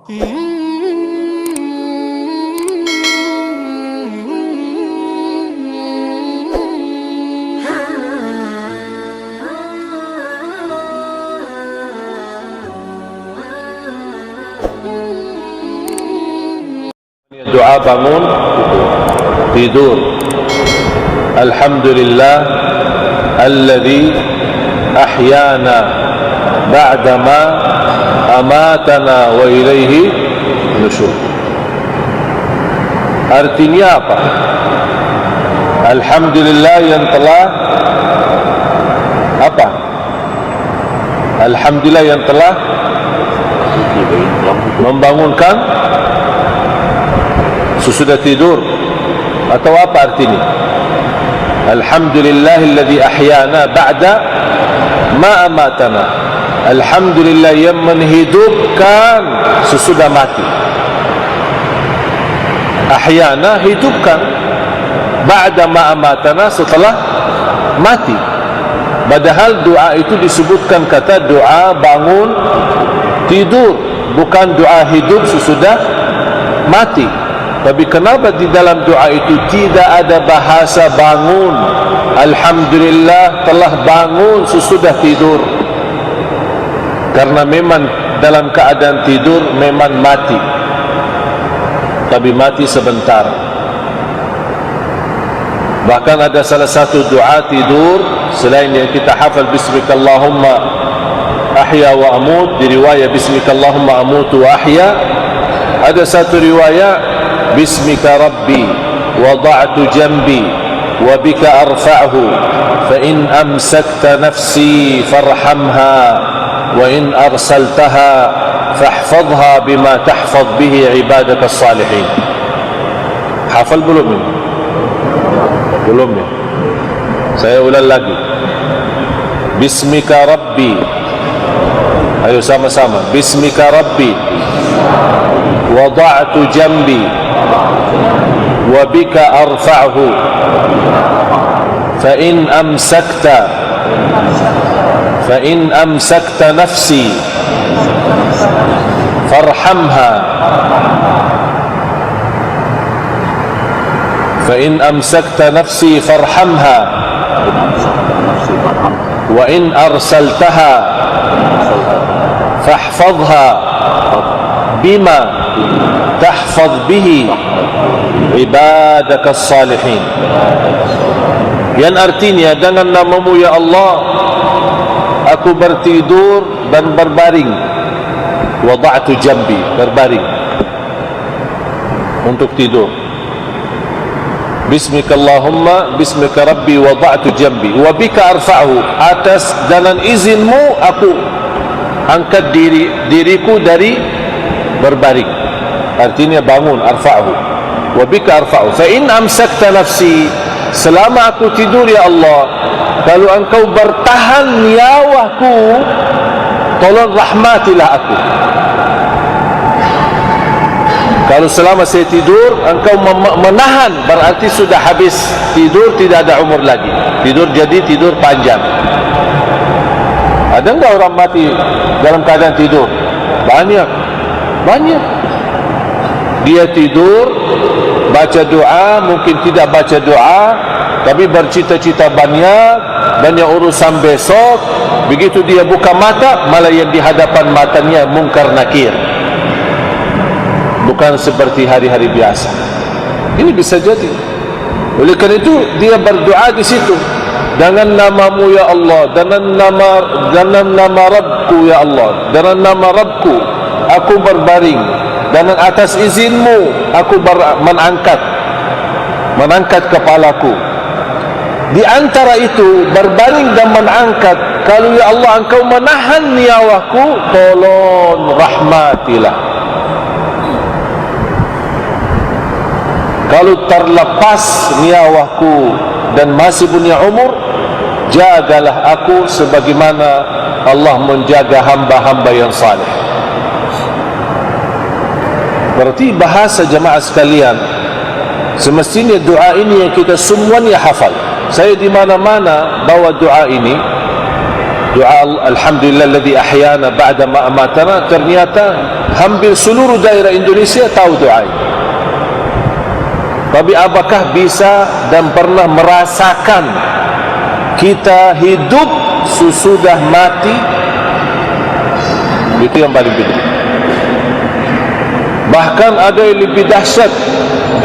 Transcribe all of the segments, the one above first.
Doa bangun tidur. Alhamdulillah alladzi ahyana ba'dama amatana wa ilaihi nusyur. Artinya apa? Alhamdulillah yang telah apa? Alhamdulillah yang telah membangunkan sesudah tidur, atau apa artinya? Alhamdulillahilladzi ahyana ba'da ma amatana. Alhamdulillah yang menghidupkan sesudah mati. Ahyana, hidupkan. Ba'da ma amatana, setelah mati. Padahal doa itu disebutkan kata doa bangun tidur, bukan doa hidup sesudah mati. Tapi kenapa di dalam doa itu tidak ada bahasa bangun? Alhamdulillah telah bangun sesudah tidur. Karena memang dalam keadaan tidur memang mati, tapi mati sebentar. Bahkan ada salah satu doa tidur selain yang kita hafal bismikallahumma ahya wa amut, di riwayat bismikallahumma amutu wa ahya. Ada satu riwayat Bismika Rabbi wada'tu jambi wa bika arfa'hu fa in amsakta nafsi farhamha wa in arsaltaha fahfadha bima tahfad bihi ibadaka salihin. Hafal belum ini? Belum ya? Saya ulang lagi. Bismika Rabbi, ayo sama-sama. Bismika Rabbi wada'tu jambi وبك أرفعه فإن أمسكت نفسي فارحمها وإن أرسلتها فاحفظها بما تحفظ به ibadaka salihin. Yang artinya, dengan namamu ya Allah aku bertidur dan berbaring. Wada'tu jambi, berbaring untuk tidur. Bismikallahumma bismika rabbi wada'tu jambi wa bika arfa'hu, atas dengan izinmu aku angkat diriku dari berbaring. Artinya bangun, arfa'hu. Wa bika arfa'u fa in amsakta nafsi, selama aku tidur ya Allah, kalau engkau bertahan nyawaku, tolong rahmatilah aku. Kalau selama saya tidur engkau menahan, berarti sudah habis tidur, tidak ada umur lagi. Tidur jadi tidur panjang. Ada enggak orang mati dalam keadaan tidur? Banyak. Dia tidur, baca doa, mungkin tidak baca doa, tapi bercita-cita banyak urusan besok. Begitu dia buka mata, malah yang di hadapan matanya mungkar nakir, bukan seperti hari-hari biasa. Ini bisa jadi. Oleh karena itu dia berdoa di situ, dengan namamu ya Allah, dengan nama Rabbku ya Allah, dengan nama Rabbku aku berbaring, dan atas izinmu aku menangkat kepalaku. Di antara itu berbaring dan menangkat, kalau ya Allah engkau menahan nyawaku, tolong rahmatilah. Kalau terlepas nyawaku dan masih punya umur, jagalah aku sebagaimana Allah menjaga hamba-hamba yang saleh. Berarti bahasa jemaah sekalian, semestinya doa ini yang kita semuanya hafal. Saya di mana-mana bawa doa ini, doa alhamdulillah alladhi ahyana ba'da ma amatana, ternyata hampir seluruh daerah Indonesia tahu doa ini. Tapi apakah bisa dan pernah merasakan kita hidup sesudah mati? Itu yang paling penting. Bahkan ada yang lebih dahsyat,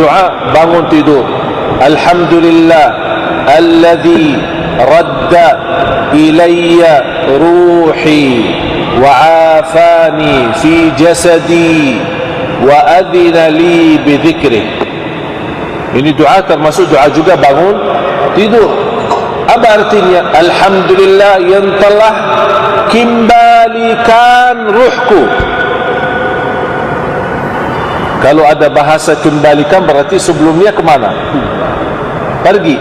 doa bangun tidur. Alhamdulillah alladhi radda ilayya ruhi wa afani fi jasadi wa adhina li bi dhikrih. Ini doa termasuk doa juga bangun tidur. Apa artinya? Alhamdulillah yang telah kembalikan ruhku. Kalau ada bahasa kembalikan berarti sebelumnya kemana? Pergi.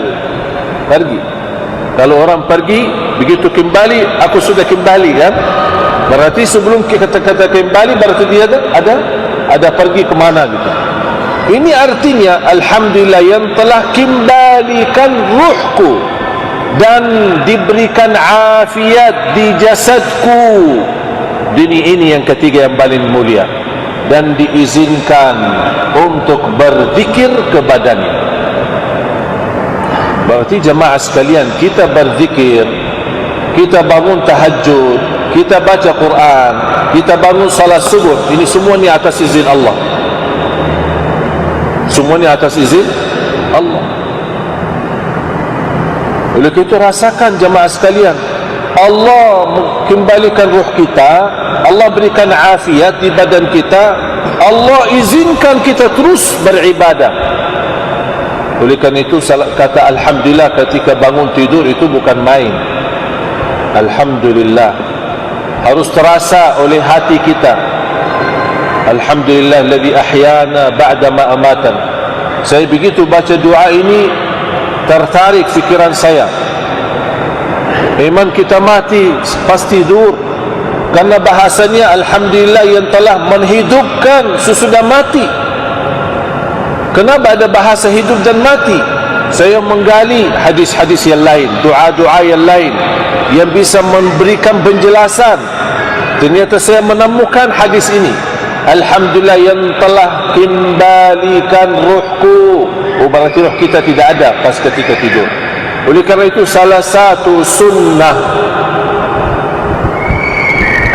Kalau orang pergi, begitu kembali, aku sudah kembali kan? Berarti sebelum kata-kata kembali berarti dia ada pergi kemana gitu. Ini artinya alhamdulillah yang telah kembalikan ruhku dan diberikan afiat di jasadku. Ini yang ketiga yang paling mulia, dan diizinkan untuk berzikir kepadanya. Berarti jemaah sekalian, kita berzikir, kita bangun tahajud, kita baca Quran, kita bangun salat subuh, ini semua ni atas izin Allah. Semuanya atas izin Allah. Oleh itu rasakan jemaah sekalian, Allah kembalikan ruh kita, Allah berikan afiat di badan kita, Allah izinkan kita terus beribadah. Oleh kerana itu kata alhamdulillah ketika bangun tidur itu bukan main. Alhamdulillah harus terasa oleh hati kita. Alhamdulillah alladhi ahyana ba'da ma amatana. Saya begitu baca doa ini tertarik fikiran saya. Memang kita mati pas tidur, karena bahasanya alhamdulillah yang telah menghidupkan sesudah mati. Kenapa ada bahasa hidup dan mati? Saya menggali hadis-hadis yang lain, doa-doa yang lain yang bisa memberikan penjelasan. Ternyata saya menemukan hadis ini, alhamdulillah yang telah kembalikan ruhku. Berarti ruh kita tidak ada pas ketika tidur. Oleh kerana itu salah satu sunnah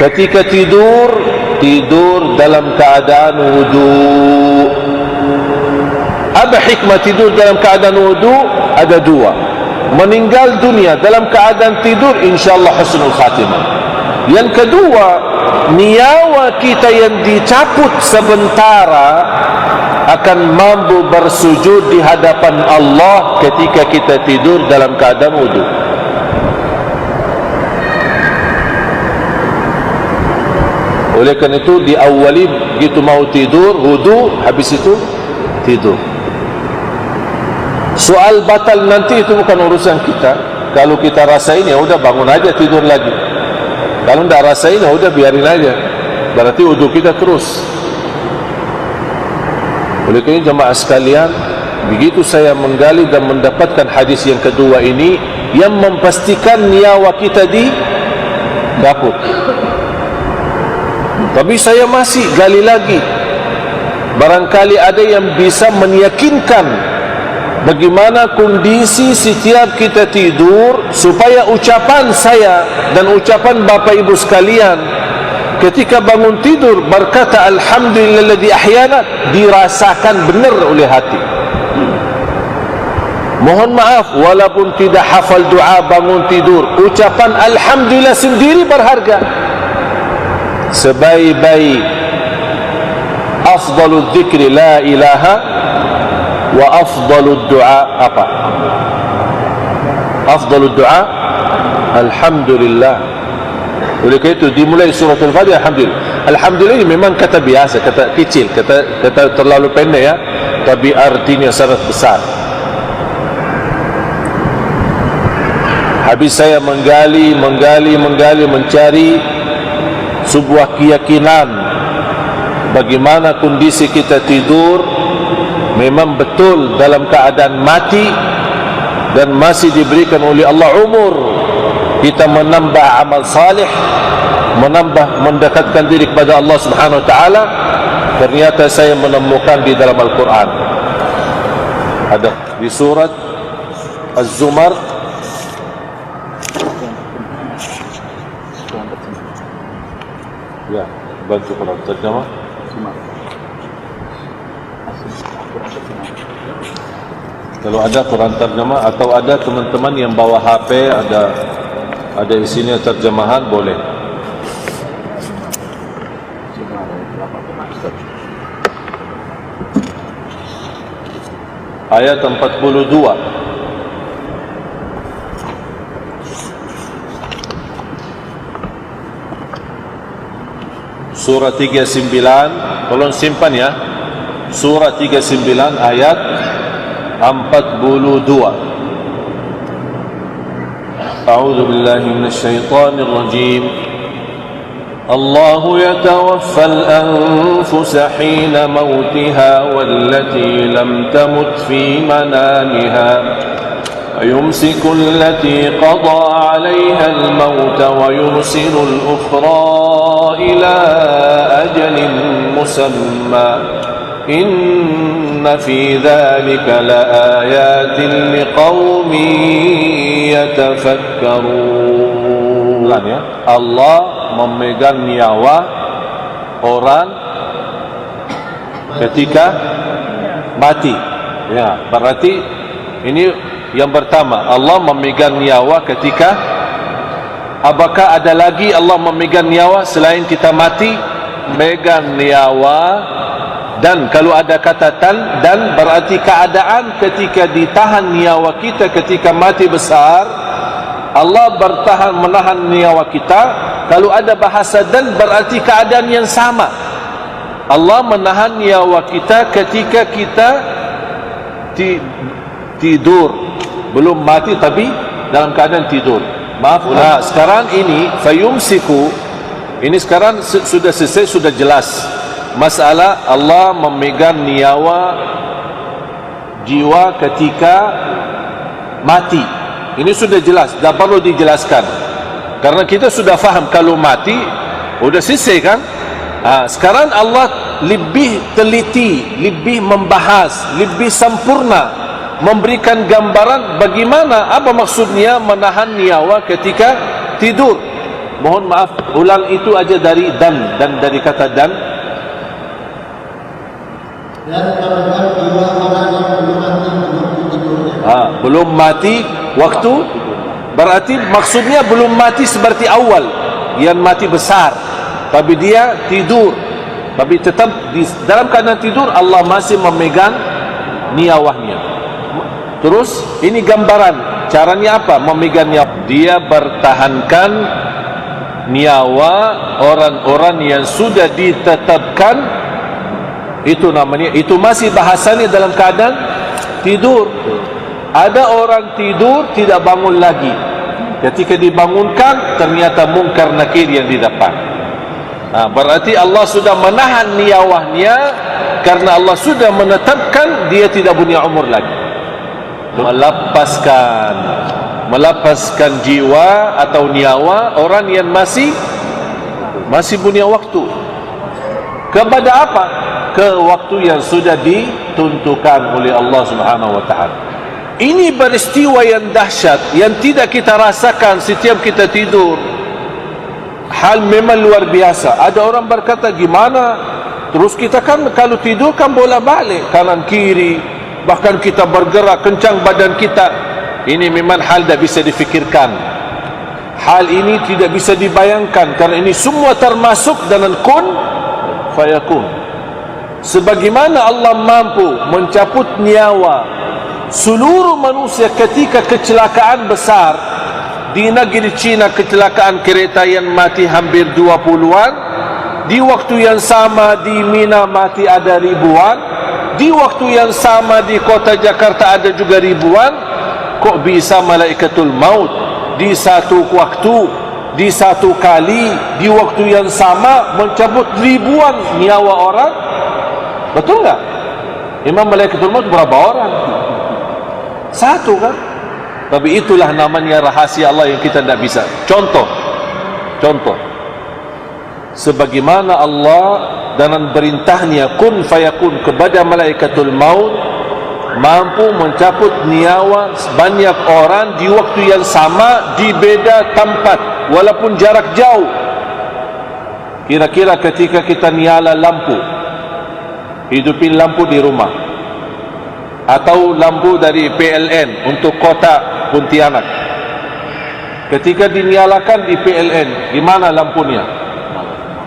ketika tidur dalam keadaan wudu. Apa hikmah tidur dalam keadaan wudu? Ada dua. Meninggal dunia dalam keadaan tidur, insyaallah husnul khatimah. Yang kedua, nyawa kita yang dicabut sementara akan mampu bersujud di hadapan Allah ketika kita tidur dalam keadaan wudu. Oleh kerana itu diawali begitu mau tidur, wudu, habis itu tidur. Soal batal nanti itu bukan urusan kita. Kalau kita rasain ya udah bangun aja tidur lagi. Kalau tidak rasain ya udah biarin aja. Berarti wudu kita terus. Oleh kerana jemaah sekalian, begitu saya menggali dan mendapatkan hadis yang kedua ini yang memastikan nyawa kita dicabut. Tapi saya masih gali lagi. Barangkali ada yang bisa meyakinkan bagaimana kondisi setiap kita tidur, supaya ucapan saya dan ucapan Bapak Ibu sekalian ketika bangun tidur berkata alhamdulillahilladzi ahyana dirasakan benar oleh hati. Mohon maaf, walaupun tidak hafal doa bangun tidur, ucapan alhamdulillah sendiri berharga. Sebaik-baik afdalul dzikri la ilaha wa afdalud du'a apa? Afdalud du'a alhamdulillah. Oleh kerana itu dimulai surah Al-Fatihah alhamdulillah. Alhamdulillah ini memang kata biasa, kata kecil, kata terlalu pendek ya, tapi artinya sangat besar. Habis saya menggali mencari sebuah keyakinan bagaimana kondisi kita tidur memang betul dalam keadaan mati dan masih diberikan oleh Allah umur kita menambah amal salih, menambah mendekatkan diri kepada Allah Subhanahu wa taala. Ternyata saya menemukan di dalam Al-Quran, ada di surat Az-Zumar ya, bantu kalau terjemah. Kalau ada Quran terjemah atau ada teman-teman yang bawa HP, ada isinya terjemahan, boleh. Ayat 42. Surah 39, tolong simpan ya. Surah 39 ayat 42. A'udzu billahi minasy syaithanir rajim. الله يتوفى الأنفس حين موتها والتي لم تمت في منامها ويمسك التي قضى عليها الموت ويرسل الأخرى إلى أجل مسمى إن في ذلك لآيات لقوم يتفكرون. Allah memegang nyawa orang ketika mati. Ya, berarti ini yang pertama, Allah memegang nyawa ketika. Apakah ada lagi Allah memegang nyawa selain kita mati? Megang nyawa, dan kalau ada kata dan berarti keadaan ketika ditahan nyawa kita ketika mati besar, Allah bertahan menahan nyawa kita. Kalau ada bahasa dan berarti keadaan yang sama. Allah menahan nyawa kita ketika kita tidur, belum mati tapi dalam keadaan tidur. Maaf. Nah, sekarang ini fayumsiku, ini sekarang sudah selesai, sudah jelas masalah Allah memegang nyawa jiwa ketika mati. Ini sudah jelas, tak perlu dijelaskan. Karena kita sudah faham kalau mati, sudah selesai kan? Sekarang Allah lebih teliti, lebih membahas, lebih sempurna, memberikan gambaran bagaimana, apa maksudnya menahan nyawa ketika tidur. Mohon maaf, ulang itu aja dari dan dari kata dan memegang jiwa orang yang belum mati waktu tidurnya. Belum mati waktu, berarti maksudnya belum mati seperti awal, yang mati besar, tapi dia tidur, tapi tetap dalam keadaan tidur Allah masih memegang nyawanya. Terus ini gambaran caranya apa memegang nyawa. Dia bertahankan nyawa orang-orang yang sudah ditetapkan. Itu namanya, itu masih bahasanya dalam keadaan tidur. Ada orang tidur tidak bangun lagi, ketika dibangunkan ternyata mungkar nakir yang di depan. Berarti Allah sudah menahan nyawanya karena Allah sudah menetapkan dia tidak punya umur lagi. Melepaskan jiwa atau nyawa orang yang masih punya waktu. Kepada apa? Ke waktu yang sudah ditentukan oleh Allah Subhanahu wa taala. Ini peristiwa yang dahsyat yang tidak kita rasakan setiap kita tidur. Hal memang luar biasa. Ada orang berkata gimana? Terus kita kan kalau tidur kan bolak-balik kanan kiri, bahkan kita bergerak kencang badan kita. Ini memang hal tidak bisa difikirkan. Hal ini tidak bisa dibayangkan karena ini semua termasuk dalam kun fayakun. Sebagaimana Allah mampu mencabut nyawa seluruh manusia ketika kecelakaan besar di negeri China, kecelakaan kereta yang mati hampir 20-an, di waktu yang sama di Mina mati ada ribuan, di waktu yang sama di kota Jakarta ada juga ribuan. Kok bisa malaikatul maut di satu waktu, di satu kali, di waktu yang sama mencabut ribuan nyawa orang? Betul enggak? Imam malaikatul maut berapa orang? Satu kan? Tapi itulah namanya rahasia Allah yang kita tidak bisa. Contoh, sebagaimana Allah dengan perintahnya kun fayakun kepada malaikatul maut mampu mencabut nyawa banyak orang di waktu yang sama di beda tempat walaupun jarak jauh. Kira-kira ketika kita nyala lampu, hidupin lampu di rumah atau lampu dari PLN untuk kota Pontianak, ketika dinyalakan di PLN, di mana lampunya?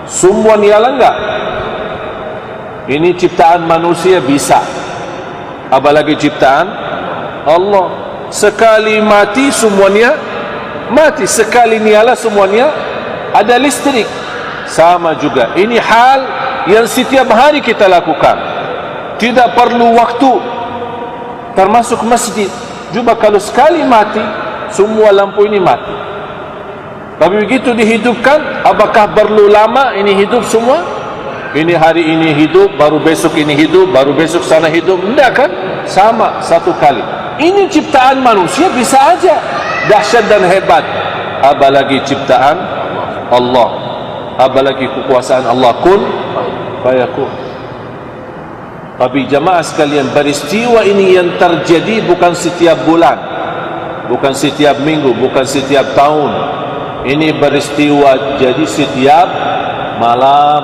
Semua nyala enggak? Ini ciptaan manusia bisa, apalagi ciptaan Allah. Sekali mati semuanya mati, sekali nyala semuanya ada listrik. Sama juga, ini hal yang setiap hari kita lakukan, tidak perlu waktu, termasuk masjid. Coba kalau sekali mati, semua lampu ini mati. Tapi begitu dihidupkan, apakah perlu lama ini hidup semua? Ini hari ini hidup, baru besok ini hidup, baru besok sana hidup. Tidak kan? Sama, satu kali. Ini ciptaan manusia bisa aja dahsyat dan hebat. Apalagi ciptaan Allah, apalagi kekuasaan Allah kun fayakun. Tapi jamaah sekalian, peristiwa ini yang terjadi bukan setiap bulan, bukan setiap minggu, bukan setiap tahun. Ini peristiwa jadi setiap malam.